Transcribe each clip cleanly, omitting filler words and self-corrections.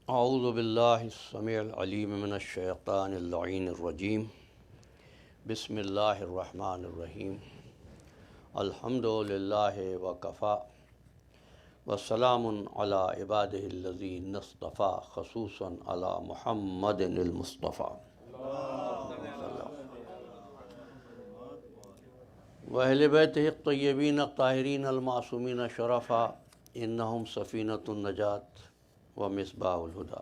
اعوذ باللہ السمیع العلیم من الشیطان اللعین الرجیم بسم اللہ الرحمن الرحیم الحمد للہ وکفا وسلام علی عبادہ الذین اصطفیٰ خصوصا علی محمد المصطفیٰ وأہل بیتہ الطیبین الطاہرین المعصومین شرفا انہم سفینۃ النجات ومصباح الہدی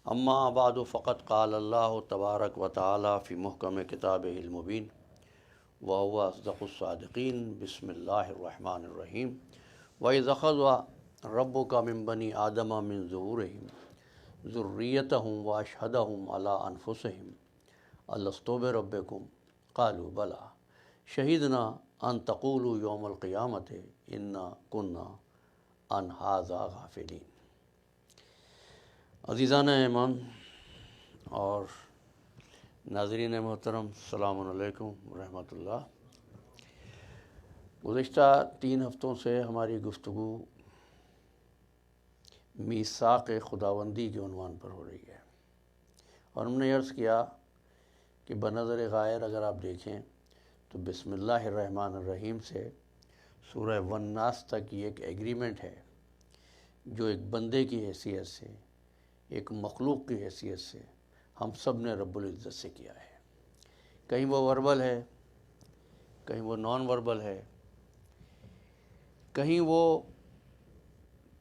اما بعد فقد قال اللہ تبارک و تعالی فی محکم کتابہ المبین وهو اصدق الصادقین بسم اللہ الرحمن الرحیم وَإِذْ أَخَذَ رَبُّكَ مِن بَنِي آدَمَ مِن ظُهُورِهِمْ ذُرِّيَّتَهُمْ وَأَشْهَدَهُمْ عَلَىٰ أَنفُسِهِمْ أَلَسْتُ بِرَبِّكُمْ قَالُوا بَلَىٰ شَهِدْنَا أَن تَقُولُوا يَوْمَ الْقِيَامَةِ إِنَّا كُنَّا عَنْ هَٰذَا غَافِلِينَ۔ عزیزان ایمان اور ناظرین محترم، السلام علیکم ورحمۃ اللہ۔ گزشتہ 3 ہفتوں سے ہماری گفتگو میثاق خداوندی کے عنوان پر ہو رہی ہے، اور ہم نے عرض کیا کہ بنظر غائر اگر آپ دیکھیں تو بسم اللہ الرحمن الرحیم سے سورہ والناس تک یہ ایک ایگریمنٹ ہے جو ایک بندے کی حیثیت سے، ایک مخلوق کی حیثیت سے ہم سب نے رب العزت سے کیا ہے۔ کہیں وہ وربل ہے، کہیں وہ نان وربل ہے، کہیں وہ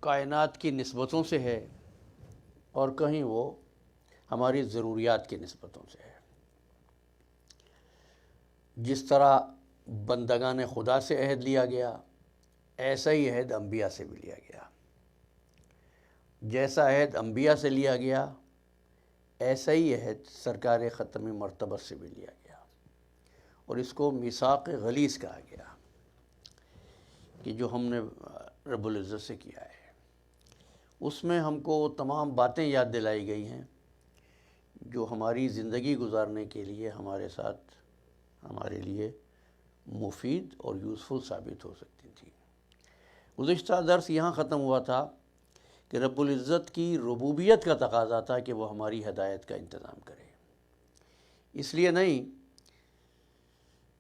کائنات کی نسبتوں سے ہے، اور کہیں وہ ہماری ضروریات کی نسبتوں سے ہے۔ جس طرح بندگان خدا سے عہد لیا گیا، ایسا ہی عہد انبیاء سے بھی لیا گیا۔ جیسا عہد انبیاء سے لیا گیا، ایسا ہی عہد سرکار ختم مرتبہ سے بھی لیا گیا، اور اس کو میثاق غلیظ کہا گیا کہ جو ہم نے رب العزت سے کیا ہے۔ اس میں ہم کو وہ تمام باتیں یاد دلائی گئی ہیں جو ہماری زندگی گزارنے کے لیے ہمارے ساتھ، ہمارے لیے مفید اور یوزفل ثابت ہو سکتی تھی۔ گزشتہ درس یہاں ختم ہوا تھا کہ رب العزت کی ربوبیت کا تقاضا تھا کہ وہ ہماری ہدایت کا انتظام کرے، اس لیے نہیں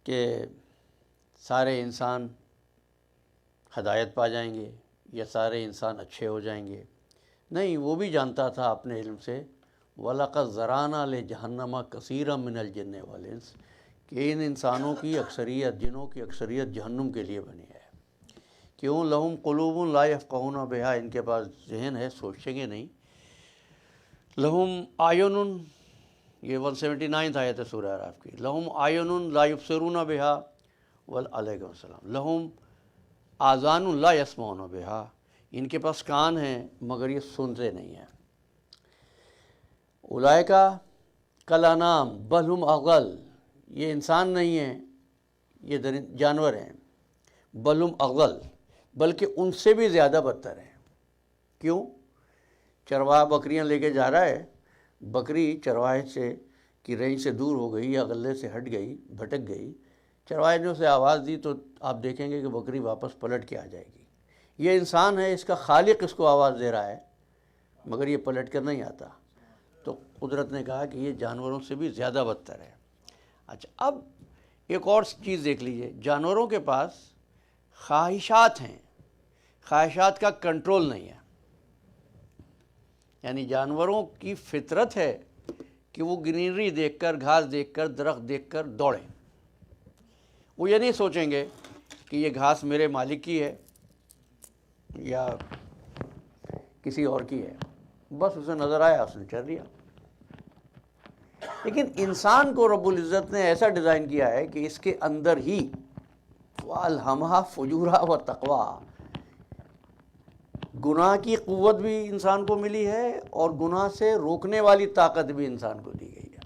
کہ سارے انسان ہدایت پا جائیں گے یا سارے انسان اچھے ہو جائیں گے، نہیں، وہ بھی جانتا تھا اپنے علم سے وَلَقَدْ ذَرَأْنَا لِجَهَنَّمَ كَثِيرًا مِنَ الْجِنِّ وَالْإِنسِ کہ ان انسانوں کی اکثریت، جنوں کی اکثریت جہنم کے لیے بنی ہے۔ کیوں؟ لہم قلوب لا یفقہون بہا، ان کے پاس ذہن ہے، سوچیں گے نہیں۔ لہم اعین، یہ 179 آیت ہے سورہ اعراف کی، لہم اعین لا یبصرون بہا علیکم السلام، لہم آذان لا یسمعون بہا، ان کے پاس کان ہیں مگر یہ سنتے نہیں ہیں۔ اولئک کالانعام بل ہم اضل، یہ انسان نہیں ہیں، یہ جانور ہیں، بل ہم اضل، بلکہ ان سے بھی زیادہ بدتر ہیں۔ کیوں؟ چرواہا بکریاں لے کے جا رہا ہے، بکری چرواہے سے کی رینج سے دور ہو گئی یا غلے سے ہٹ گئی، بھٹک گئی، چرواہے نے اسے آواز دی تو آپ دیکھیں گے کہ بکری واپس پلٹ کے آ جائے گی۔ یہ انسان ہے، اس کا خالق اس کو آواز دے رہا ہے مگر یہ پلٹ کر نہیں آتا، تو قدرت نے کہا کہ یہ جانوروں سے بھی زیادہ بدتر ہے۔ اچھا، اب ایک اور چیز دیکھ لیجئے، جانوروں کے پاس خواہشات ہیں، خواہشات کا کنٹرول نہیں ہے۔ یعنی جانوروں کی فطرت ہے کہ وہ گرینری دیکھ کر، گھاس دیکھ کر، درخت دیکھ کر دوڑیں۔ وہ یہ نہیں سوچیں گے کہ یہ گھاس میرے مالک کی ہے یا کسی اور کی ہے، بس اسے نظر آیا اس نے چل لیا۔ لیکن انسان کو رب العزت نے ایسا ڈیزائن کیا ہے کہ اس کے اندر ہی وَأَلْهَمَهَا فُجُورَهَا وَتَقْوَاهَا، گناہ کی قوت بھی انسان کو ملی ہے اور گناہ سے روکنے والی طاقت بھی انسان کو دی گئی ہے۔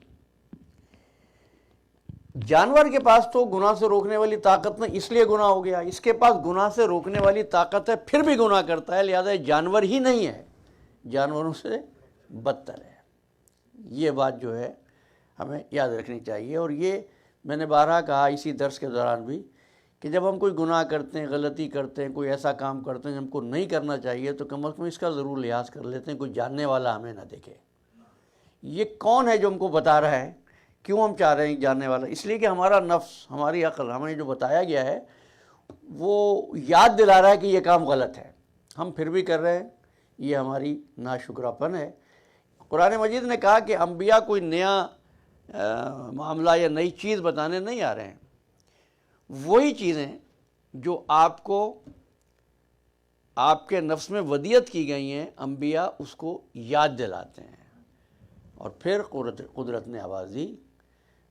جانور کے پاس تو گناہ سے روکنے والی طاقت نہیں، اس لیے گناہ ہو گیا، اس کے پاس گناہ سے روکنے والی طاقت ہے پھر بھی گناہ کرتا ہے، لہذا جانور ہی نہیں ہے، جانوروں سے بدتر ہے۔ یہ بات جو ہے ہمیں یاد رکھنی چاہیے، اور یہ میں نے بارہا کہا اسی درس کے دوران بھی کہ جب ہم کوئی گناہ کرتے ہیں، غلطی کرتے ہیں، کوئی ایسا کام کرتے ہیں جو ہم کو نہیں کرنا چاہیے، تو کم از کم اس کا ضرور لحاظ کر لیتے ہیں، کوئی جاننے والا ہمیں نہ دیکھے۔ یہ کون ہے جو ہم کو بتا رہا ہے؟ کیوں ہم چاہ رہے ہیں جاننے والا؟ اس لیے کہ ہمارا نفس، ہماری عقل، ہمیں جو بتایا گیا ہے وہ یاد دلا رہا ہے کہ یہ کام غلط ہے، ہم پھر بھی کر رہے ہیں۔ یہ ہماری ناشکرا پن ہے۔ قرآن مجید نے کہا کہ انبیاء کوئی نیا معاملہ یا نئی چیز بتانے نہیں آ رہے ہیں، وہی چیزیں جو آپ کو آپ کے نفس میں ودیت کی گئی ہیں، انبیاء اس کو یاد دلاتے ہیں۔ اور پھر قدرت نے آواز دی،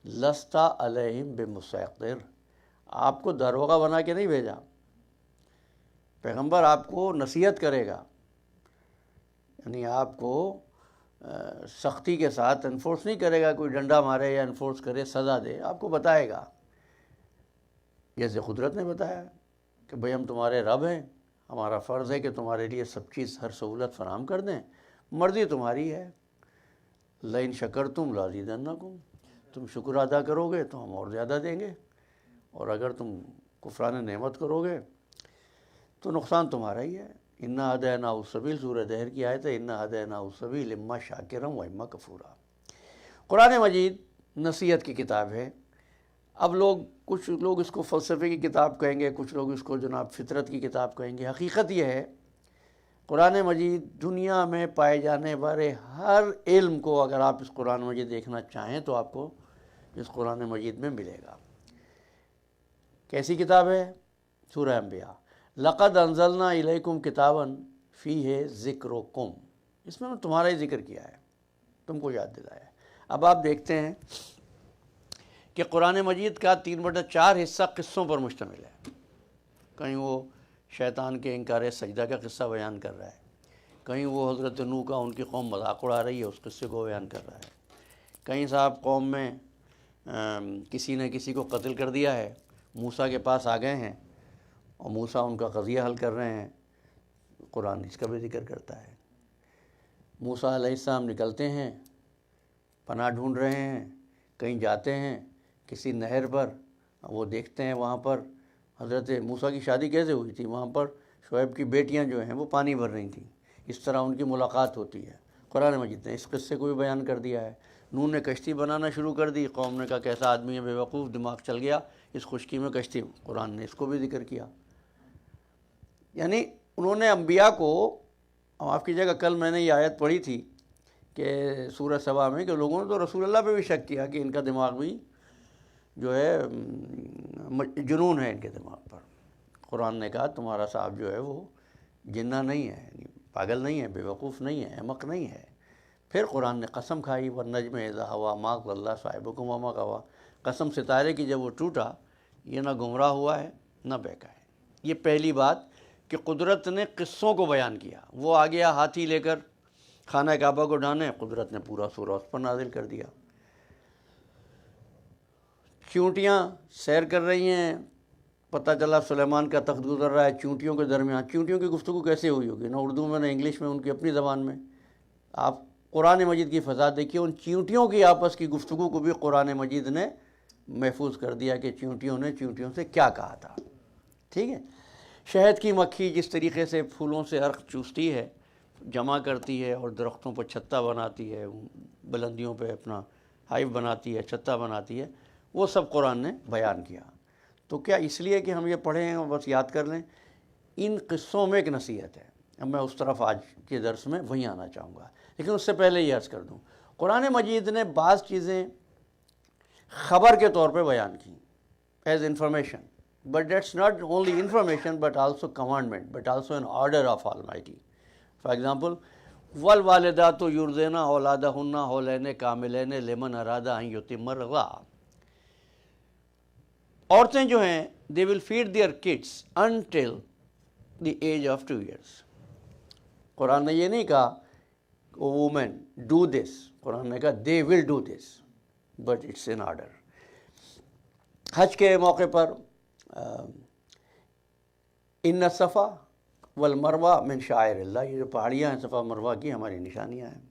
لستا علیہم بمسیطر، آپ کو داروغہ بنا کے نہیں بھیجا، پیغمبر آپ کو نصیحت کرے گا، یعنی آپ کو سختی کے ساتھ انفورس نہیں کرے گا، کوئی ڈنڈا مارے یا انفورس کرے سزا دے، آپ کو بتائے گا، جیسے قدرت نے بتایا کہ بھئی ہم تمہارے رب ہیں، ہمارا فرض ہے کہ تمہارے لیے سب چیز، ہر سہولت فراہم کر دیں، مرضی تمہاری ہے۔ لئن شکرتم لازیدنکم، تم شکر ادا کرو گے تو ہم اور زیادہ دیں گے، اور اگر تم کفران نعمت کرو گے تو نقصان تمہارا ہی ہے۔ انا ہدیناہ السبیل، سورہ دہر کی آیت ہے، انا ہدیناہ السبیل اما شاکرا و اما کفورا۔ قرآن مجید نصیحت کی کتاب ہے۔ اب کچھ لوگ اس کو فلسفے کی کتاب کہیں گے، کچھ لوگ اس کو جناب فطرت کی کتاب کہیں گے۔ حقیقت یہ ہے، قرآن مجید دنیا میں پائے جانے والے ہر علم کو اگر آپ اس قرآن مجید دیکھنا چاہیں تو آپ کو اس قرآن مجید میں ملے گا۔ کیسی کتاب ہے؟ سورہ انبیاء، لقد انزلنا الیکم کتابا فیہ ذکرکم، اس میں تمہارا ہی ذکر کیا ہے، تم کو یاد دلایا ہے۔ اب آپ دیکھتے ہیں کہ قرآن مجید کا 3/4 حصہ قصوں پر مشتمل ہے۔ کہیں وہ شیطان کے انکار سجدہ کا قصہ بیان کر رہا ہے، کہیں وہ حضرت نوح کا ان کی قوم مذاق اڑا رہی ہے اس قصے کو بیان کر رہا ہے، کہیں صاحب قوم میں کسی نے کسی کو قتل کر دیا ہے، موسیٰ کے پاس آ گئے ہیں اور موسیٰ ان کا قضیہ حل کر رہے ہیں، قرآن اس کا بھی ذکر کرتا ہے۔ موسیٰ علیہ السلام نکلتے ہیں، پناہ ڈھونڈ رہے ہیں، کہیں جاتے ہیں کسی نہر پر، وہ دیکھتے ہیں وہاں پر حضرت موسیٰ کی شادی کیسے ہوئی تھی، وہاں پر شعیب کی بیٹیاں جو ہیں وہ پانی بھر رہی تھیں، اس طرح ان کی ملاقات ہوتی ہے۔ قرآن مجید نے اس قصے کو بھی بیان کر دیا ہے۔ نوح نے کشتی بنانا شروع کر دی، قوم نے کہا کیسا آدمی ہے، بے وقوف، دماغ چل گیا، اس خشکی میں کشتی، قرآن نے اس کو بھی ذکر کیا۔ یعنی انہوں نے انبیاء کو، آپ کی جگہ کل میں نے یہ آیت پڑھی تھی کہ سورہ سبا میں، کہ لوگوں نے تو رسول اللہ پہ بھی شک کیا کہ ان کا دماغ بھی جو ہے جنون ہے ان کے دماغ پر۔ قرآن نے کہا تمہارا صاحب جو ہے وہ جنہ نہیں ہے، یعنی پاگل نہیں ہے، بے وقوف نہیں ہے، احمق نہیں ہے۔ پھر قرآن نے قسم کھائی، والنجم اذا ہوا ما ضل صاحبکم وما غویٰ، قسم ستارے کی جب وہ ٹوٹا، یہ نہ گمراہ ہوا ہے نہ بہکا ہے۔ یہ پہلی بات کہ قدرت نے قصوں کو بیان کیا۔ وہ آ گیا ہاتھی لے کر خانہ کعبہ کو ڈھانے، قدرت نے پورا سورہ اس پر نازل کر دیا۔ چونٹیاں سیر کر رہی ہیں، پتہ چلا سلیمان کا تخت گزر رہا ہے چونٹیوں کے درمیان، چونٹیوں کی گفتگو کیسے ہوئی ہوگی، نہ اردو میں نہ انگلش میں، ان کی اپنی زبان میں۔ آپ قرآن مجید کی فضا دیکھیے، ان چونٹیوں کی آپس کی گفتگو کو بھی قرآن مجید نے محفوظ کر دیا کہ چونٹیوں نے چونٹیوں سے کیا کہا تھا۔ ٹھیک ہے، شہد کی مکھی جس طریقے سے پھولوں سے عرق چوستی ہے، جمع کرتی ہے اور درختوں پر چھتہ بناتی ہے، بلندیوں پہ اپنا ہائیو بناتی ہے، چھتہ بناتی ہے، وہ سب قرآن نے بیان کیا۔ تو کیا اس لیے کہ ہم یہ پڑھیں اور بس یاد کر لیں؟ ان قصوں میں ایک نصیحت ہے۔ اب میں اس طرف آج کے درس میں وہیں آنا چاہوں گا، لیکن اس سے پہلے یہ عرض کر دوں، قرآن مجید نے بعض چیزیں خبر کے طور پہ بیان کی، as information, but that's not only information but also commandment, but also an order of almighty. For example, والوالدات یرضعن اولادہن حولین کاملین لمن اراد ان یتم الرضاعہ، عورتیں جو ہیں they will feed their kids until the age of 2 years۔ قرآن نے یہ نہیں کہا women do this، قرآن نے کہا they will do this but it's an order۔ حج کے موقع پر ان الصفا والمروہ من شعائر اللہ، یہ جو پہاڑیاں ہیں صفا مروہ کی ہماری نشانیاں ہیں۔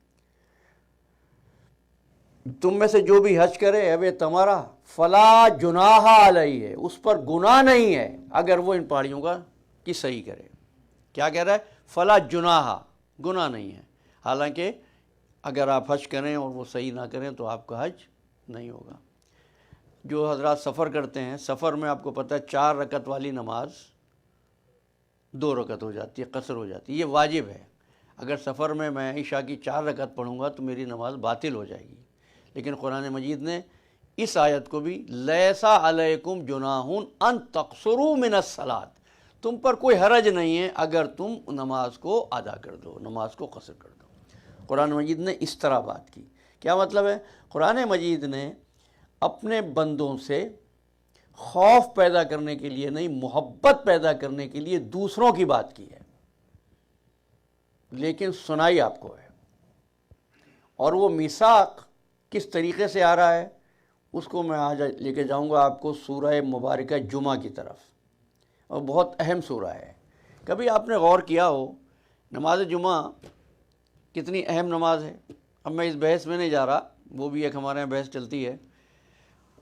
تم میں سے جو بھی حج کرے اب تمہارا فلا جناح علیہ ہے، اس پر گناہ نہیں ہے اگر وہ ان پہاڑیوں کا کی صحیح کرے۔ کیا کہہ رہا ہے؟ فلا جناح، گناہ نہیں ہے۔ حالانکہ اگر آپ حج کریں اور وہ صحیح نہ کریں تو آپ کا حج نہیں ہوگا۔ جو حضرات سفر کرتے ہیں، سفر میں آپ کو پتہ ہے 4 رکعت والی نماز 2 رکعت ہو جاتی ہے، قصر ہو جاتی ہے، یہ واجب ہے۔ اگر سفر میں عشاء کی 4 رکعت پڑھوں گا تو میری نماز باطل ہو جائے گی۔ لیکن قرآن مجید نے اس آیت کو بھی لیسا علیکم جناح ان تقصروا من الصلاۃ، تم پر کوئی حرج نہیں ہے اگر تم نماز کو ادا کر دو، نماز کو قصر کر دو۔ قرآن مجید نے اس طرح بات کی۔ کیا مطلب ہے؟ قرآن مجید نے اپنے بندوں سے خوف پیدا کرنے کے لیے نہیں، محبت پیدا کرنے کے لیے دوسروں کی بات کی ہے، لیکن سنائی آپ کو ہے۔ اور وہ میثاق کس طریقے سے آ رہا ہے اس کو میں آج لے کے جاؤں گا آپ کو سورہ مبارکہ جمعہ کی طرف، اور بہت اہم سورہ ہے۔ کبھی آپ نے غور کیا ہو نماز جمعہ کتنی اہم نماز ہے؟ اب میں اس بحث میں نہیں جا رہا، وہ بھی ایک ہمارے یہاں بحث چلتی ہے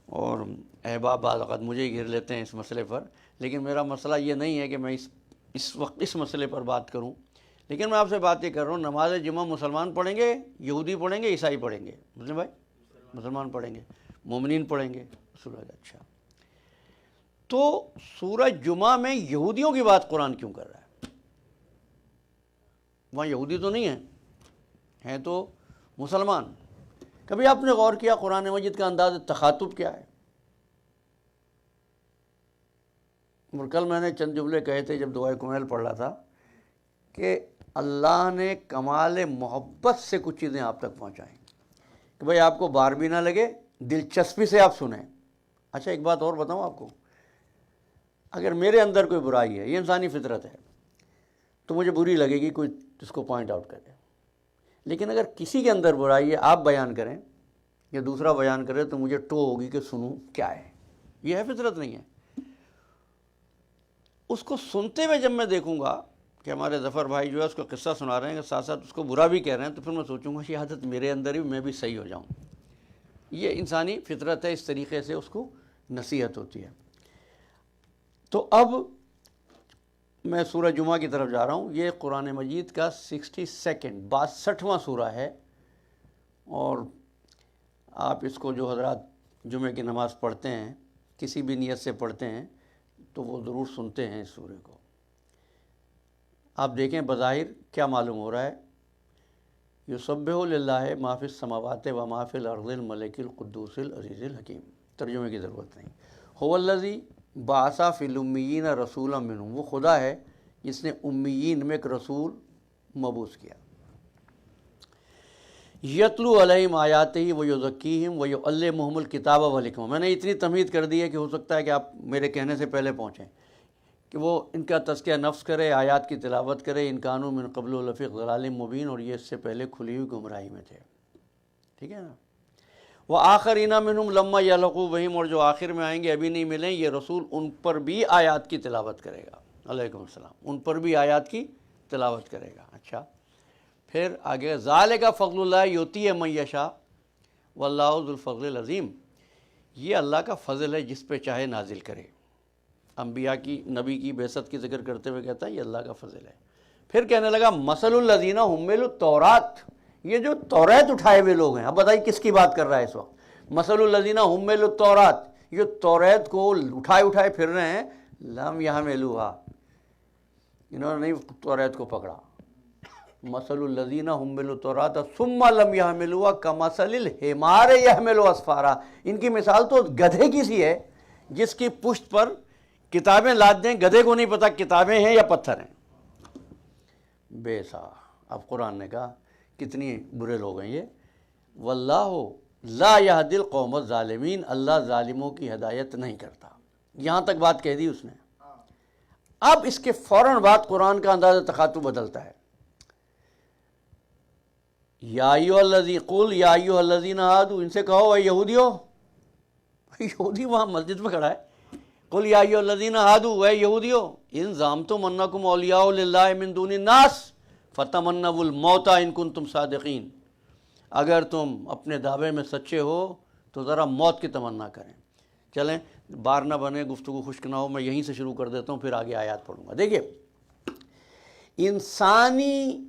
اور احباب بعض اوقات مجھے ہی گھیر لیتے ہیں اس مسئلے پر، لیکن میرا مسئلہ یہ نہیں ہے کہ میں اس وقت اس مسئلے پر بات کروں، لیکن میں آپ سے بات یہ کر رہا ہوں نماز جمعہ مسلمان پڑھیں گے، یہودی پڑھیں گے، عیسائی پڑھیں گے؟ مسلم بھائی، مسلمان پڑھیں گے، مومنین پڑھیں گے۔ اچھا، تو سورہ جمعہ میں یہودیوں کی بات قرآن کیوں کر رہا ہے؟ وہاں یہودی تو نہیں ہیں تو مسلمان۔ کبھی آپ نے غور کیا قرآن مجید کا انداز تخاطب کیا ہے؟ اور کل میں نے چند جملے کہے تھے جب دعائے کمیل پڑھ رہا تھا کہ اللہ نے کمال محبت سے کچھ چیزیں آپ تک پہنچائیں کہ بھائی آپ کو بار بھی نہ لگے، دلچسپی سے آپ سنیں۔ اچھا ایک بات اور بتاؤں آپ کو، اگر میرے اندر کوئی برائی ہے، یہ انسانی فطرت ہے، تو مجھے بری لگے گی کوئی اس کو پوائنٹ آؤٹ کرے، لیکن اگر کسی کے اندر برائی ہے آپ بیان کریں یا دوسرا بیان کرے تو مجھے ٹو ہوگی کہ سنوں کیا ہے، یہ ہے فطرت نہیں ہے۔ اس کو سنتے ہوئے جب میں دیکھوں گا کہ ہمارے ظفر بھائی جو ہے اس کو قصہ سنا رہے ہیں کہ ساتھ ساتھ اس کو برا بھی کہہ رہے ہیں، تو پھر میں سوچوں گا یہ عادت میرے اندر ہی میں بھی صحیح ہو جاؤں۔ یہ انسانی فطرت ہے، اس طریقے سے اس کو نصیحت ہوتی ہے۔ تو اب میں سورہ جمعہ کی طرف جا رہا ہوں۔ یہ قرآن مجید کا 62واں سورہ ہے، اور آپ اس کو جو حضرات جمعہ کی نماز پڑھتے ہیں، کسی بھی نیت سے پڑھتے ہیں، تو وہ ضرور سنتے ہیں اس سورہ کو۔ آپ دیکھیں بظاہر کیا معلوم ہو رہا ہے، یسبح للہ ما فی السماوات و ما فی الارض الملک القدوس العزیز الحکیم۔ ترجمے کی ضرورت نہیں۔ هو الذی بعث فی الامیین رسولا منہم، وہ خدا ہے جس نے امیین میں ایک رسول مبعوث کیا۔ یتلو علیہم آیاتہ ویزکیہم ویعلمہم الکتاب والحکمہ۔ میں نے اتنی تمہید کر دی ہے کہ ہو سکتا ہے کہ آپ میرے کہنے سے پہلے پہنچیں، کہ وہ ان کا تزکیہ نفس کرے، آیات کی تلاوت کرے، ان کانوا من قبل لفی ضلال مبین، اور یہ اس سے پہلے کھلی ہوئی گمراہی میں تھے۔ ٹھیک ہے نا؟ وآخرین منہم لما یلحقوا بہم، اور جو آخر میں آئیں گے ابھی نہیں ملیں، یہ رسول ان پر بھی آیات کی تلاوت کرے گا۔ علیکم السلام، ان پر بھی آیات کی تلاوت کرے گا۔ اچھا پھر آگے ذالک فضل اللہ یؤتیہ من یشاء واللہ ذو الفضل العظیم، یہ اللہ کا فضل ہے جس پہ چاہے نازل کرے۔ انبیاء کی، نبی کی بعثت کی ذکر کرتے ہوئے کہتا ہے یہ اللہ کا فضل ہے۔ پھر کہنے لگا مثل الذین حملوا التوراۃ، یہ جو توریت اٹھائے ہوئے لوگ ہیں، اب بتائیے کس کی بات کر رہا ہے اس وقت؟ مثل الذین حملوا التوراۃ، یہ توریت کو اٹھائے پھر رہے ہیں، لم یحملوہا، انہوں نے نہیں توریت کو پکڑا۔ مثل الذین حملوا التوراۃ ثم لم یحملوہا کمثل الحمار یحمل اسفارا، ان کی مثال تو گدھے کی سی ہے جس کی پشت پر کتابیں لاد دیں، گدھے کو نہیں پتا کتابیں ہیں یا پتھر ہیں۔ بے سا، اب قرآن نے کہا کتنی برے لوگ ہیں یہ۔ واللہ لا یہدی القوم الظالمین، اللہ ظالموں کی ہدایت نہیں کرتا۔ یہاں تک بات کہہ دی اس نے۔ اب اس کے فوراً بعد قرآن کا انداز تخاطب بدلتا ہے۔ یا ایھا الذی قل یا ایھا الذین ہادوا، ان سے کہو اے یہودیو، یہودی وہاں مسجد میں کھڑا ہے، قل یا ایھا الذین ہادوا، اے یہودیو، ان زعمتم انکم اولیاء للہ من دون الناس فتمنوا الموت ان کنتم صادقین، اگر تم اپنے دعوے میں سچے ہو تو ذرا موت کی تمنا کریں۔ چلیں بار نہ بنے، گفتگو خشک نہ ہو، میں یہیں سے شروع کر دیتا ہوں، پھر آگے آیات پڑھوں گا۔ دیکھیے، انسانی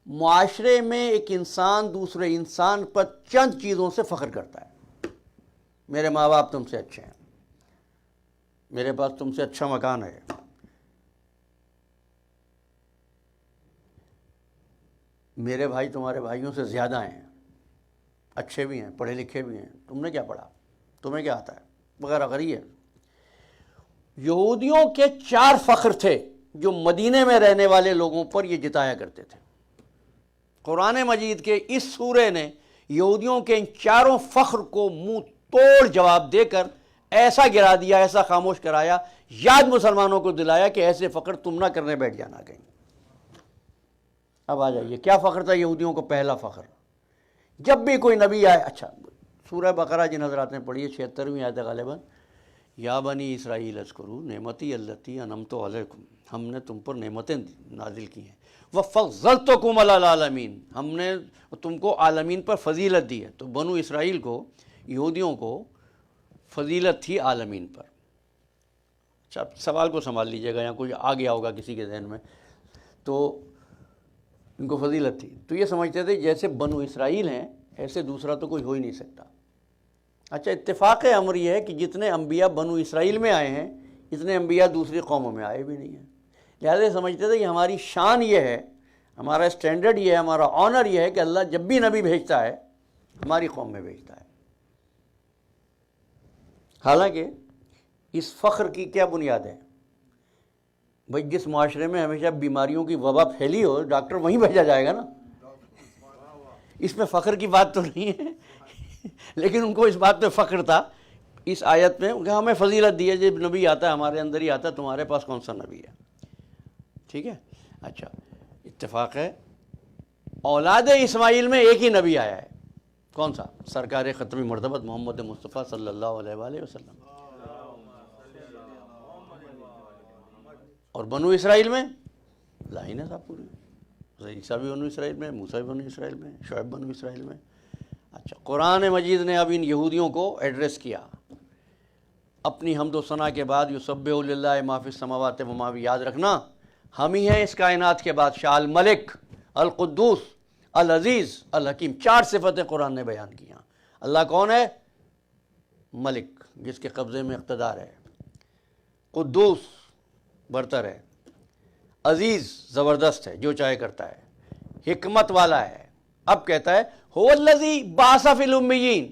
معاشرے میں ایک انسان دوسرے انسان پر چند چیزوں سے فخر کرتا ہے۔ میرے ماں باپ تم سے اچھے ہیں، میرے پاس تم سے اچھا مکان ہے، میرے بھائی تمہارے بھائیوں سے زیادہ ہیں، اچھے بھی ہیں، پڑھے لکھے بھی ہیں، تم نے کیا پڑھا، تمہیں کیا آتا ہے، وغیرہ وغیرہ۔ یہودیوں کے 4 فخر تھے جو مدینے میں رہنے والے لوگوں پر یہ جتایا کرتے تھے۔ قرآن مجید کے اس سورے نے یہودیوں کے ان 4 فخر کو منہ توڑ جواب دے کر ایسا گرا دیا، ایسا خاموش کرایا، یاد مسلمانوں کو دلایا کہ ایسے فخر تم نہ کرنے بیٹھ جانا کہیں۔ اب آ جائیے، کیا فخر تھا یہودیوں کو؟ پہلا فخر، جب بھی کوئی نبی آئے، اچھا سورہ بقرہ جن حضرات نے پڑھی ہے 76ویں آیت غالباً، یا بنی اسرائیل اذکروا نعمتی التی انعمت علیکم، ہم نے تم پر نعمتیں نازل کی ہیں، وفضلتکم علی العالمین، ہم نے تم کو عالمین پر فضیلت دی ہے۔ تو بنو اسرائیل کو، یہودیوں کو فضیلت تھی عالمین پر۔ اچھا سوال کو سنبھال لیجئے گا، یا کوئی آ گیا ہوگا کسی کے ذہن میں، تو ان کو فضیلت تھی، تو یہ سمجھتے تھے جیسے بنو اسرائیل ہیں ایسے دوسرا تو کوئی ہو ہی نہیں سکتا۔ اچھا اتفاق امر یہ ہے کہ جتنے انبیاء بنو اسرائیل میں آئے ہیں اتنے انبیاء دوسری قوموں میں آئے بھی نہیں ہیں، لہذا سمجھتے تھے کہ ہماری شان یہ ہے، ہمارا اسٹینڈرڈ یہ ہے، ہمارا آنر یہ ہے کہ اللہ جب بھی نبی بھیجتا ہے ہماری قوم میں بھیجتا ہے۔ حالانکہ اس فخر کی کیا بنیاد ہے؟ بھائی جس معاشرے میں ہمیشہ بیماریوں کی وبا پھیلی ہو، ڈاکٹر وہیں بھیجا جائے گا نا، اس میں فخر کی بات تو نہیں ہے۔ لیکن ان کو اس بات پہ فخر تھا اس آیت میں کہ ہمیں فضیلت دی ہے، جب نبی آتا ہے ہمارے اندر ہی آتا ہے، تمہارے پاس کون سا نبی ہے؟ ٹھیک ہے، اچھا اتفاق ہے اولاد اسماعیل میں ایک ہی نبی آیا ہے، کون سا؟ سرکار ختمی مرتبت محمد مصطفیٰ صلی اللہ علیہ وآلہ وسلم۔ اور بنو اسرائیل میں لائن ہے صاحب پوری، عیسیٰ بھی بنو اسرائیل میں، موسیٰ بھی بنو اسرائیل میں، شعیب بنو اسرائیل میں۔ اچھا قرآن مجید نے اب ان یہودیوں کو ایڈریس کیا اپنی حمد و ثنا کے بعد، یسبح للہ ما فی السماوات و ما فی، یاد رکھنا ہم ہی ہیں اس کائنات کے بادشاہ، الملک، القدوس، العزیز، الحکیم، 4 صفتیں قرآن نے بیان کی ہیں۔ اللہ کون ہے؟ ملک، جس کے قبضے میں اقتدار ہے، قدوس، برتر ہے، عزیز، زبردست ہے، جو چاہے کرتا ہے، حکمت والا ہے۔ اب کہتا ہے هو الذی بعث فی الامیین،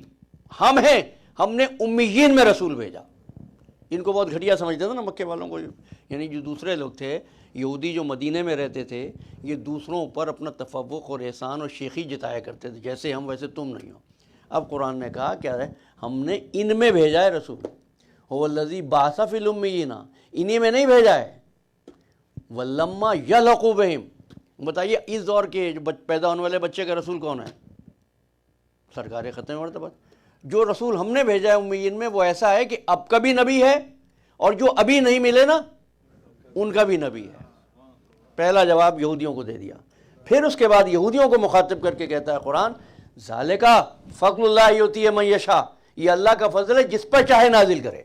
ہم ہیں، ہم نے امیین میں رسول بھیجا۔ ان کو بہت گھٹیا سمجھتے تھے نا مکے والوں کو، یعنی جو دوسرے لوگ تھے یہودی جو مدینے میں رہتے تھے، یہ دوسروں پر اپنا تفوق اور احسان اور شیخی جتایا کرتے تھے، جیسے ہم ویسے تم نہیں ہو۔ اب قرآن نے کہا کیا ہے؟ ہم نے ان میں بھیجا ہے رسول، هو الذی بعث فی الامیین، انہی میں نہیں بھیجا ہے۔ وَلَمَّا يَلْحَقُ بِهِمْ، بتائیے اس دور کے جو پیدا ہونے والے بچے کا رسول کون ہے؟ سرکار ختم مرتبہ۔ جو رسول ہم نے بھیجا ہے امیین میں وہ ایسا ہے کہ اب کا بھی نبی ہے، اور جو ابھی نہیں ملے نا ان کا بھی نبی ہے۔ پہلا جواب یہودیوں کو دے دیا۔ پھر اس کے بعد یہودیوں کو مخاطب کر کے کہتا ہے قرآن، ذالک فضل اللہ یؤتی من یشاء، یہ اللہ کا فضل ہے جس پر چاہے نازل کرے۔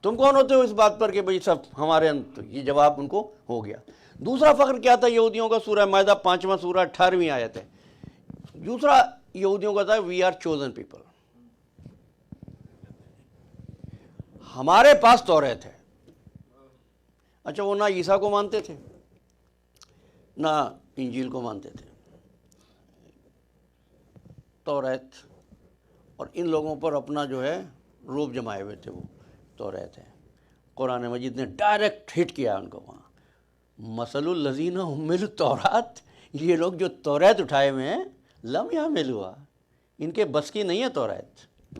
تم کون ہوتے ہو اس بات پر کہ بھئی سب ہمارے اندر؟ یہ جواب ان کو ہو گیا۔ دوسرا فخر کیا تھا یہودیوں کا؟ سورہ مائدہ 5واں سورہ 18ویں آیت ہے۔ دوسرا یہودیوں کا تھا وی آر چوزن پیپل، ہمارے پاس توریت ہے۔ اچھا وہ نہ عیسیٰ کو مانتے تھے نہ انجیل کو مانتے تھے، توریت، اور ان لوگوں پر اپنا جو ہے روب جمائے ہوئے تھے، وہ توریت ہے۔ قرآن مجید نے ڈائریکٹ ہٹ کیا ان کو وہاں، مثل الذین حملوا التوراۃ، یہ لوگ جو توریت اٹھائے ہوئے ہیں، لم یحملوہا، ان کے بس کی نہیں ہے توریت،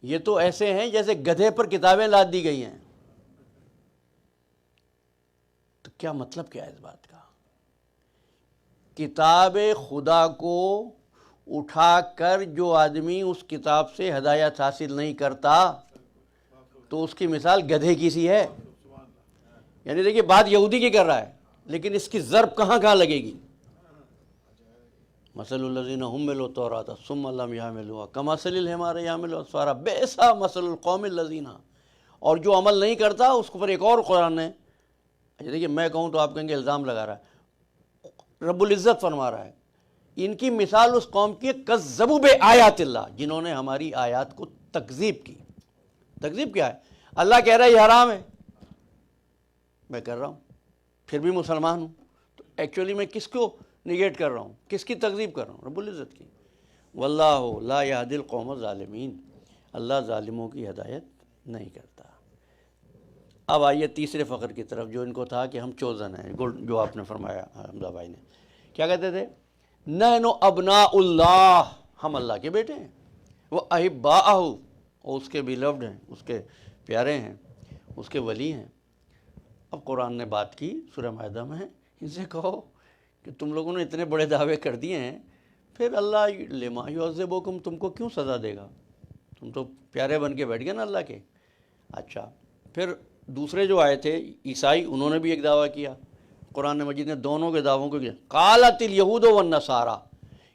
یہ تو ایسے ہیں جیسے گدھے پر کتابیں لاد دی گئی ہیں۔ تو کیا مطلب کیا ہے اس بات کا؟ کتاب خدا کو اٹھا کر جو آدمی اس کتاب سے ہدایت حاصل نہیں کرتا تو اس کی مثال گدھے کی سی ہے۔ یعنی دیکھیے بات یہودی کی کر رہا ہے، لیکن اس کی ضرب کہاں کہاں لگے گی؟ مثل الذین حملوا التوراۃ ثم لم یحملوها کمثل الحمار یحمل اسفارا بئس مثل القوم الذین، اور جو عمل نہیں کرتا اس کو پر ایک اور قرآن نے، اچھا دیکھیے میں کہوں تو آپ کہیں گے الزام لگا رہا ہے، رب العزت فرما رہا ہے ان کی مثال اس قوم کی کذبوا بآیات اللہ، جنہوں نے ہماری آیات کو تکذیب کی۔ تکذیب کیا ہے؟ اللہ کہہ رہا ہے یہ حرام ہے، میں کر رہا ہوں، پھر بھی مسلمان ہوں، تو ایکچولی میں کس کو نگیٹ کر رہا ہوں، کس کی تکذیب کر رہا ہوں؟ رب العزت کی۔ واللہ لا یہدی القوم الظالمین، اللہ ظالموں کی ہدایت نہیں کرتا۔ اب آئیے تیسرے فخر کی طرف، جو ان کو تھا کہ ہم چوزن ہیں، جو آپ نے فرمایا حمزہ بھائی نے، کیا کہتے تھے؟ نحن ابناء اللہ، ہم اللہ کے بیٹے ہیں، وہ احباءہ، اور اس کے بیلوڈ ہیں، اس کے پیارے ہیں، اس کے ولی ہیں۔ اب قرآن نے بات کی سورہ مائدہ میں، ان سے کہو کہ تم لوگوں نے اتنے بڑے دعوے کر دیے ہیں، پھر اللہ لما یعذبکم، تم کو کیوں سزا دے گا؟ تم تو پیارے بن کے بیٹھ گئے نا اللہ کے۔ اچھا پھر دوسرے جو آئے تھے عیسائی، انہوں نے بھی ایک دعویٰ کیا، قرآن مجید نے دونوں کے دعووں کو کیا، قالت الیہود والنصارى،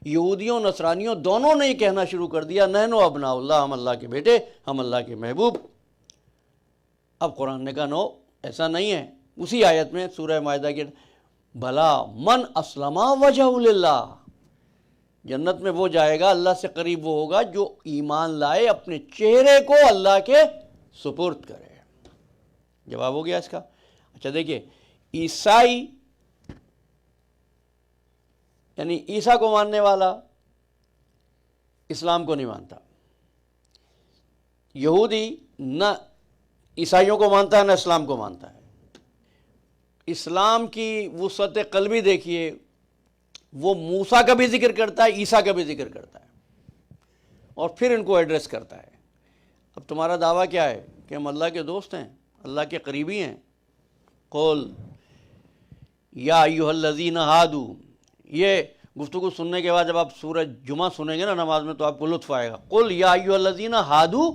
یہودیوں نصرانیوں دونوں نے یہ کہنا شروع کر دیا نحن ابناء اللہ، ہم اللہ کے بیٹے، ہم اللہ کے محبوب۔ اب قرآن نے کہا نو، ایسا نہیں ہے۔ اسی آیت میں سورہ مائدہ کے بھلا من اسلم وجہ للہ، جنت میں وہ جائے گا، اللہ سے قریب وہ ہوگا جو ایمان لائے، اپنے چہرے کو اللہ کے سپرد کرے۔ جواب ہو گیا اس کا۔ اچھا دیکھیے، عیسائی یعنی عیسیٰ کو ماننے والا اسلام کو نہیں مانتا، یہودی نہ عیسائیوں کو مانتا ہے نہ اسلام کو مانتا ہے۔ اسلام کی وسعت قلبی دیکھیے، وہ موسیٰ کا بھی ذکر کرتا ہے، عیسیٰ کا بھی ذکر کرتا ہے، اور پھر ان کو ایڈریس کرتا ہے۔ اب تمہارا دعویٰ کیا ہے کہ ہم اللہ کے دوست ہیں، اللہ کے قریبی ہیں۔ قول یا ایھا الذین ہادوا، یہ گفتگو سننے کے بعد جب آپ سورہ جمعہ سنیں گے نا نماز میں تو آپ کو لطف آئے گا۔ قل یا ایھا الذین ہادوا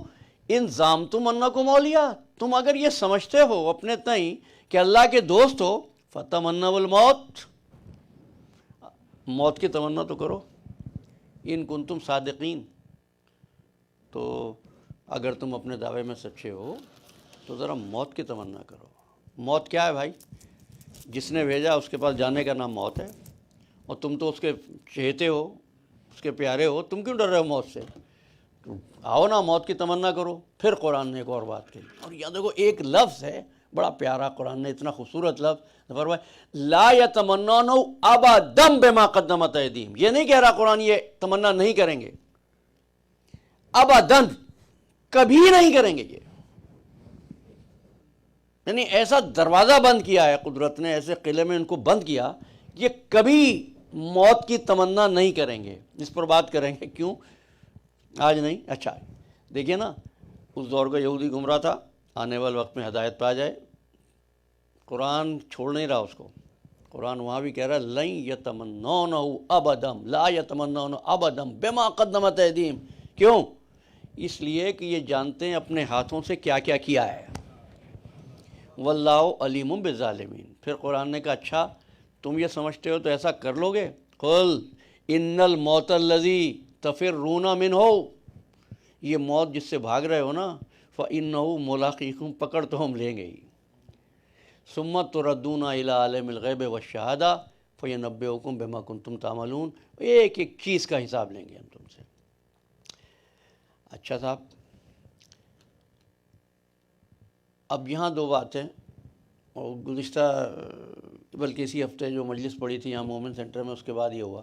ان زعمتم انکم اولیاء، تم اگر یہ سمجھتے ہو اپنے تئیں کہ اللہ کے دوست ہو، فتمنوا الموت، موت کی تمنا تو کرو، ان کنتم صادقین، تو اگر تم اپنے دعوے میں سچے ہو تو ذرا موت کی تمنا کرو۔ موت کیا ہے بھائی؟ جس نے بھیجا اس کے پاس جانے کا نام موت ہے، اور تم تو اس کے چہیتے ہو، اس کے پیارے ہو، تم کیوں ڈر رہے ہو موت سے؟ آؤ نا، موت کی تمنا کرو۔ پھر قرآن نے ایک اور بات کہی، اور یاد دیکھو ایک لفظ ہے بڑا پیارا، قرآن نے اتنا خوبصورت لفظ فرمایا، لا یتمنونہ ابدا بما قدمت ایدیہم، یہ نہیں کہہ رہا قرآن یہ تمنا نہیں کریں گے، ابدا، کبھی نہیں کریں گے۔ یہ یعنی ایسا دروازہ بند کیا ہے قدرت نے، ایسے قلعے میں ان کو بند کیا، یہ کبھی موت کی تمنا نہیں کریں گے۔ اس پر بات کریں گے، کیوں آج نہیں؟ اچھا دیکھیے نا، اس دور کا یہودی گمراہ تھا، آنے والے وقت میں ہدایت پا جائے، قرآن چھوڑ نہیں رہا اس کو۔ قرآن وہاں بھی کہہ رہا ہے لن یتمنونہ ابدا، لا یتمنونہ ابدا بما قدمت ایدیہم، کیوں؟ اس لیے کہ یہ جانتے ہیں اپنے ہاتھوں سے کیا کیا کیا ہے۔ واللہ علیم بالظالمین۔ پھر قرآن نے کہا اچھا تم یہ سمجھتے ہو تو ایسا کر لو گے؟ قل ان الموت الذی تفرون منہ، یہ موت جس سے بھاگ رہے ہو نا، فإنہ ملاقیکم، پکڑ تو ہم لیں گے ہی، ثم تردون الی عالم الغیب والشہادہ فینبئکم بما کنتم تعملون، ایک ایک چیز کا حساب لیں گے ہم تم سے۔ اچھا صاحب، اب یہاں دو باتیں، اور گزشتہ بلکہ اسی ہفتے جو مجلس پڑی تھی یہاں مومن سینٹر میں، اس کے بعد یہ ہوا،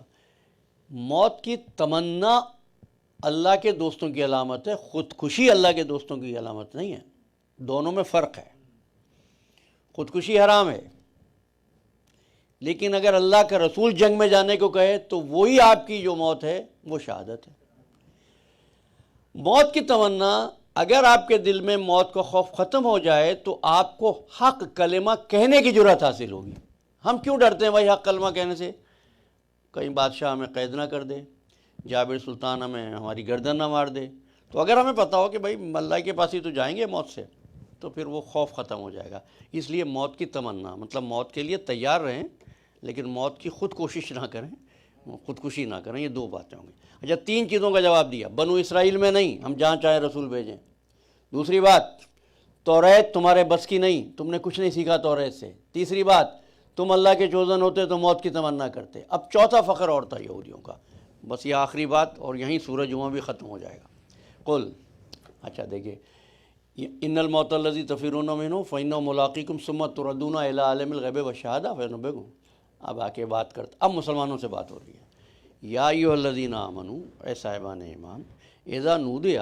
موت کی تمنا اللہ کے دوستوں کی علامت ہے، خودکشی اللہ کے دوستوں کی علامت نہیں ہے، دونوں میں فرق ہے۔ خودکشی حرام ہے، لیکن اگر اللہ کا رسول جنگ میں جانے کو کہے تو وہی آپ کی جو موت ہے وہ شہادت ہے۔ موت کی تمنا، اگر آپ کے دل میں موت کا خوف ختم ہو جائے تو آپ کو حق کلمہ کہنے کی جرات حاصل ہوگی۔ ہم کیوں ڈرتے ہیں بھائی حق کلمہ کہنے سے؟ کہیں بادشاہ ہمیں قید نہ کر دے، جابر سلطان ہمیں ہماری گردن نہ مار دے۔ تو اگر ہمیں پتہ ہو کہ بھائی اللہ کے پاس ہی تو جائیں گے موت سے، تو پھر وہ خوف ختم ہو جائے گا۔ اس لیے موت کی تمنا مطلب موت کے لیے تیار رہیں، لیکن موت کی خود کوشش نہ کریں، خودکشی نہ کریں، یہ دو باتیں ہوں گی۔ اچھا، تین چیزوں کا جواب دیا، بنو اسرائیل میں نہیں، ہم جہاں چاہیں رسول بھیجیں۔ دوسری بات، توریت تمہارے بس کی نہیں، تم نے کچھ نہیں سیکھا توریت سے۔ تیسری بات، تم اللہ کے چوزن ہوتے تو موت کی تمنا کرتے۔ اب چوتھا فخر اور تھا یہودیوں کا، بس یہ آخری بات، اور یہیں سورہ جمعہ بھی ختم ہو جائے گا۔ قل، اچھا دیکھیے، ان الموت الذی تفرون منہ فانہ ملاقیکم ثم تردون الی عالم الغیب والشہادہ فینبئکم۔ اب آ کے بات کرتے، اب مسلمانوں سے بات ہو رہی ہے۔ یا ایھا الذین آمنوا، اے صاحبان ایمان، اذا نودی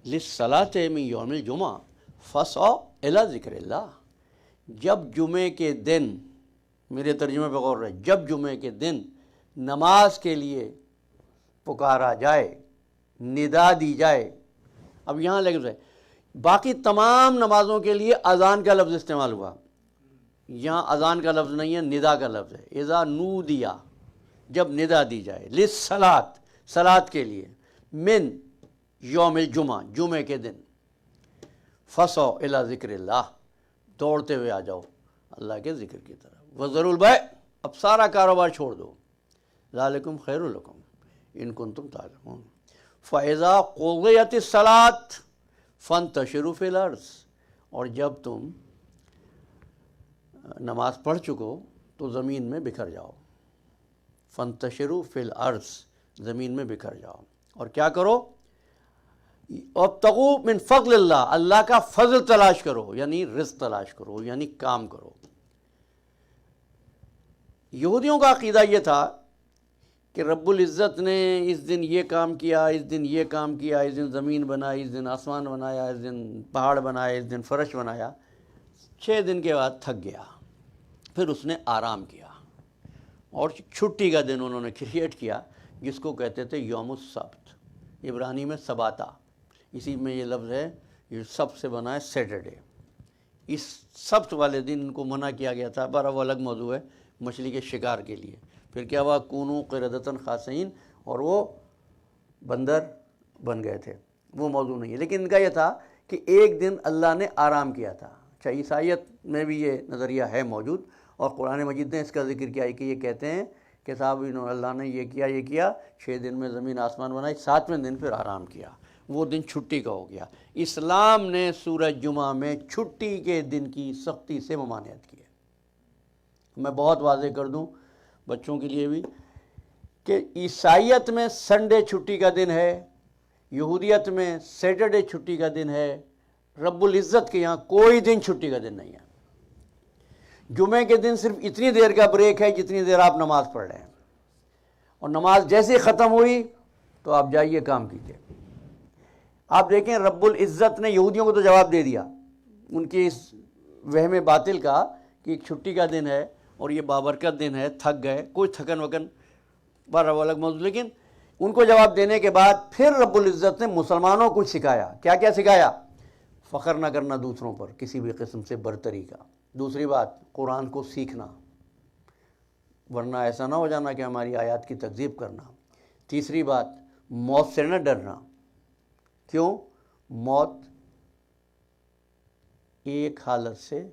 للصلاۃ من یوم الجمعہ فاسعوا الی ذکر اللہ۔ جب جمعے کے دن، میرے ترجمے پہ غور رہے، جب جمعے کے دن نماز کے لیے پکارا جائے، ندا دی جائے۔ اب یہاں لفظ ہے، باقی تمام نمازوں کے لیے اذان کا لفظ استعمال ہوا، یہاں اذان کا لفظ نہیں ہے، ندا کا لفظ ہے۔ اذا نودیا، جب ندا دی جائے، للصلاۃ، صلاۃ کے لیے، من یوم الجمعہ، جمعے کے دن، فسعوا الی ذکر اللہ، دوڑتے ہوئے آ جاؤ اللہ کے ذکر کی طرف۔ وذروا البیع، اب سارا کاروبار چھوڑ دو، ذالکم خیر لکم ان کنتم تعلمون۔ فاذا قضیت الصلاۃ فانتشروا فی الارض، اور جب تم نماز پڑھ چکو تو زمین میں بکھر جاؤ۔ فانتشروا فی الارض، زمین میں بکھر جاؤ، اور کیا کرو؟ وابتغوا من فضل اللہ، اللہ کا فضل تلاش کرو، یعنی رزق تلاش کرو، یعنی کام کرو۔ یہودیوں کا عقیدہ یہ تھا کہ رب العزت نے اس دن یہ کام کیا، اس دن یہ کام کیا، اس دن زمین بنائی، اس دن آسمان بنایا، اس دن پہاڑ بنائے، اس دن فرش بنایا۔ 6 دن کے بعد تھک گیا، پھر اس نے آرام کیا، اور چھٹی کا دن انہوں نے کریٹ کیا، جس کو کہتے تھے یوم السبت، عبرانی میں سباتا، اسی میں یہ لفظ ہے، یہ سب سے بنا ہے سیٹرڈے۔ اس سبت والے دن ان کو منع کیا گیا تھا، پر وہ الگ موضوع ہے، مچھلی کے شکار کے لیے۔ پھر کیا ہوا؟ کونوا قردۃ خاسئین، اور وہ بندر بن گئے تھے، وہ موضوع نہیں ہے۔ لیکن ان کا یہ تھا کہ ایک دن اللہ نے آرام کیا تھا۔ اچھا، عیسائیت میں بھی یہ نظریہ ہے موجود، اور قرآن مجید نے اس کا ذکر کیا ہے کہ یہ کہتے ہیں کہ صاحب اللہ نے یہ کیا 6 دن میں زمین آسمان بنائی، 7ویں دن پھر آرام کیا، وہ دن چھٹی کا ہو گیا۔ اسلام نے سورج جمعہ میں چھٹی کے دن کی سختی سے ممانعت کی ہے۔ میں بہت واضح کر دوں بچوں کے لیے بھی کہ عیسائیت میں سنڈے چھٹی کا دن ہے، یہودیت میں سیٹرڈے چھٹی کا دن ہے، رب العزت کے یہاں کوئی دن چھٹی کا دن نہیں ہے۔ جمعے کے دن صرف اتنی دیر کا بریک ہے جتنی دیر آپ نماز پڑھ رہے ہیں، اور نماز جیسے ختم ہوئی تو آپ جائیے کام کیجیے۔ آپ دیکھیں رب العزت نے یہودیوں کو تو جواب دے دیا ان کی اس وہم باطل کا کہ ایک چھٹی کا دن ہے اور یہ بابرکت دن ہے، تھک گئے، کوئی تھکن وکن بارہ الگ موضوع۔ لیکن ان کو جواب دینے کے بعد پھر رب العزت نے مسلمانوں کو سکھایا، کیا کیا سکھایا؟ فخر نہ کرنا دوسروں پر کسی بھی قسم سے برتری کا۔ دوسری بات، قرآن کو سیکھنا، ورنہ ایسا نہ ہو جانا کہ ہماری آیات کی تکذیب کرنا۔ تیسری بات، موت سے نہ ڈرنا۔ کیوں؟ موت ایک حالت سے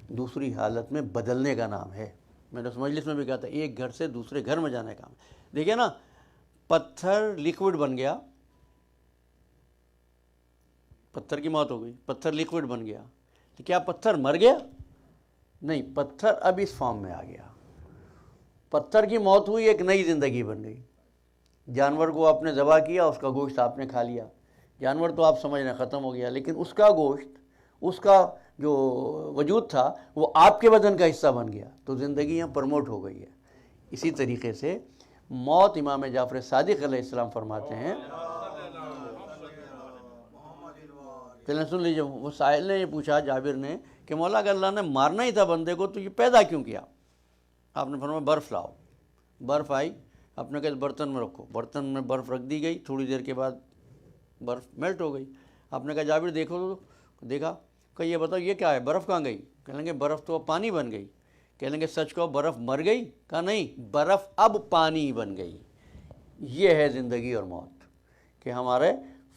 دوسری حالت میں بدلنے کا نام ہے۔ میں نے اس مجلس میں بھی کہا تھا، ایک گھر سے دوسرے گھر میں جانے کا نام۔ دیکھیں نا، پتھر لیکوڈ بن گیا، پتھر کی موت ہو گئی، پتھر لیکوڈ بن گیا، تو کیا پتھر مر گیا؟ نہیں، پتھر اب اس فارم میں آ گیا۔ پتھر کی موت ہوئی، ایک نئی زندگی بن گئی۔ جانور کو آپ نے ذبح کیا، اس کا گوشت آپ نے کھا لیا، جانور تو آپ سمجھ رہے ہیں ختم ہو گیا، لیکن اس کا گوشت، اس کا جو وجود تھا وہ آپ کے بدن کا حصہ بن گیا، تو زندگی یہاں پرموٹ ہو گئی ہے۔ اسی طریقے سے موت، امام جعفر صادق علیہ السلام فرماتے ہیں، چلیں سن لیجیے، وہ سائل نے یہ پوچھا جابر نے کہ مولا اگر اللہ نے مارنا ہی تھا بندے کو تو یہ پیدا کیوں کیا؟ آپ نے فرمایا برف لاؤ۔ برف آئی، آپ نے کہا برتن میں رکھو، برتن میں برف رکھ دی گئی، تھوڑی دیر کے بعد برف میلٹ ہو گئی۔ آپ نے کہا جابر دیکھو، تو دیکھا کہ یہ بتاؤ یہ کیا ہے، برف کہاں گئی؟ کہیں گے برف تو اب پانی بن گئی۔ کہیں گے سچ کہو برف مر گئی؟ کہا نہیں، برف اب پانی بن گئی۔ یہ ہے زندگی اور موت، کہ ہمارے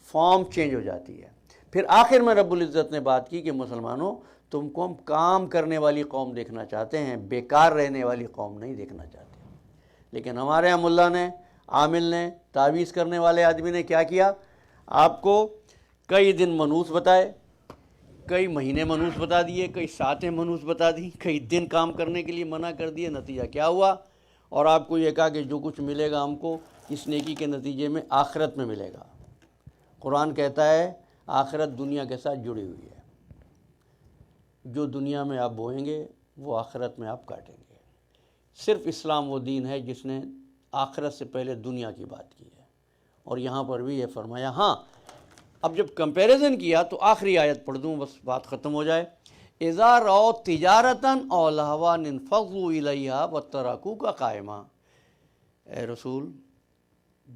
فارم چینج ہو جاتی ہے۔ پھر آخر میں رب العزت نے بات کی کہ مسلمانوں، تم کو ہم کام کرنے والی قوم دیکھنا چاہتے ہیں، بیکار رہنے والی قوم نہیں دیکھنا چاہتے۔ لیکن ہمارے یہاں ملا نے، عامل نے، تعویذ کرنے والے آدمی نے کیا کیا؟ آپ کو کئی دن منحوس بتائے، کئی مہینے منحوس بتا دیے، کئی ساتیں منحوس بتا دی، کئی دن کام کرنے کے لیے منع کر دیے. نتیجہ کیا ہوا؟ اور آپ کو یہ کہا کہ جو کچھ ملے گا ہم کو اس نیکی کے نتیجے میں آخرت میں ملے گا. قرآن کہتا ہے آخرت دنیا کے ساتھ جڑی ہوئی ہے. جو دنیا میں آپ بوئیں گے وہ آخرت میں آپ کاٹیں گے. صرف اسلام وہ دین ہے جس نے آخرت سے پہلے دنیا کی بات کی ہے. اور یہاں پر بھی یہ فرمایا. ہاں اب جب کمپیریزن کیا تو آخری آیت پڑھ دوں بس بات ختم ہو جائے. اذا رأوا تجارتا او لہوا انفضوا الیہا وترکوک قائما. اے رسول،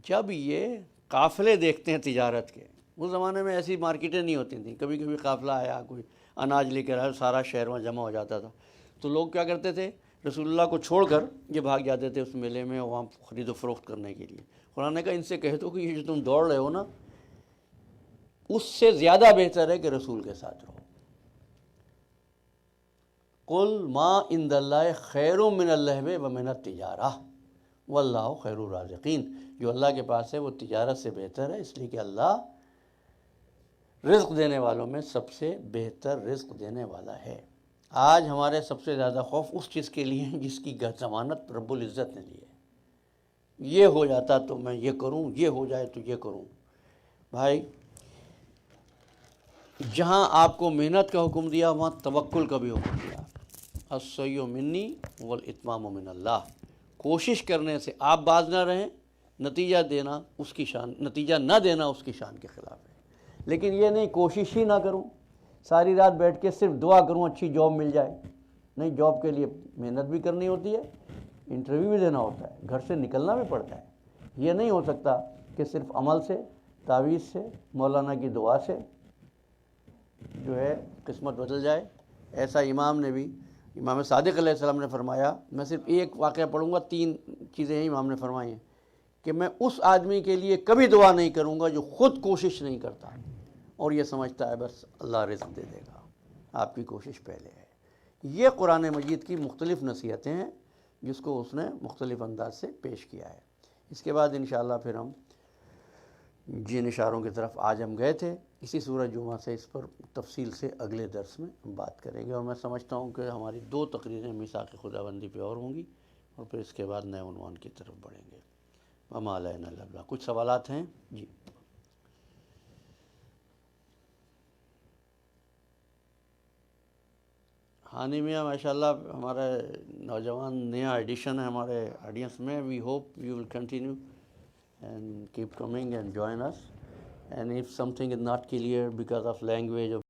جب یہ قافلے دیکھتے ہیں تجارت کے، اس زمانے میں ایسی مارکیٹیں نہیں ہوتی تھیں، کبھی کبھی قافلہ آیا، کوئی اناج لے کر آیا، سارا شہر میں جمع ہو جاتا تھا، تو لوگ کیا کرتے تھے؟ رسول اللہ کو چھوڑ کر یہ بھاگ جاتے تھے اس میلے میں وہاں خرید و فروخت کرنے کے لیے. قرآن نے کہا ان سے کہہ دو کہ یہ جو تم دوڑ رہے ہو نا، اس سے زیادہ بہتر ہے کہ رسول کے ساتھ رہو. قل ما عند اللہ خیر من اللہو ومن التجارہ واللہ خیر الرازقین. جو اللہ کے پاس ہے وہ تجارت سے بہتر ہے، اس لیے کہ اللہ رزق دینے والوں میں سب سے بہتر رزق دینے والا ہے. آج ہمارے سب سے زیادہ خوف اس چیز کے لیے ہے جس کی ضمانت رب العزت نے لی ہے. یہ ہو جاتا تو میں یہ کروں، یہ ہو جائے تو یہ کروں. بھائی جہاں آپ کو محنت کا حکم دیا وہاں توکل کا بھی حکم دیا. السعی منی والاتمام من اللہ. کوشش کرنے سے آپ باز نہ رہیں، نتیجہ دینا اس کی شان، نتیجہ نہ دینا اس کی شان کے خلاف ہے. لیکن یہ نہیں کوشش ہی نہ کروں، ساری رات بیٹھ کے صرف دعا کروں اچھی جاب مل جائے. نہیں، جاب کے لیے محنت بھی کرنی ہوتی ہے، انٹرویو بھی دینا ہوتا ہے، گھر سے نکلنا بھی پڑتا ہے. یہ نہیں ہو سکتا کہ صرف عمل سے، تعویذ سے، مولانا کی دعا سے جو ہے قسمت بدل جائے. ایسا امام نے بھی، امام صادق علیہ السلام نے فرمایا. میں صرف ایک واقعہ پڑھوں گا، 3 چیزیں ہیں امام نے فرمائی ہیں کہ میں اس آدمی کے لیے کبھی دعا نہیں کروں گا جو خود کوشش نہیں کرتا اور یہ سمجھتا ہے بس اللہ رزق دے دے گا. آپ کی کوشش پہلے ہے. یہ قرآن مجید کی مختلف نصیحتیں ہیں جس کو اس نے مختلف انداز سے پیش کیا ہے. اس کے بعد انشاءاللہ پھر ہم جن اشاروں کی طرف آج ہم گئے تھے اسی سورہ جمعہ سے اس پر تفصیل سے اگلے درس میں بات کریں گے. اور میں سمجھتا ہوں کہ ہماری 2 تقریریں میثاق خداوندی پہ اور ہوں گی اور پھر اس کے بعد نئے عنوان کی طرف بڑھیں گے. وما علینا الا البلاغ. کچھ سوالات ہیں؟ جی. ہانی میاں ماشاءاللہ ہمارا نوجوان نیا ایڈیشن ہے ہمارے آڈینس میں. We hope you will continue and keep coming and join us. And if something is not clear because of language or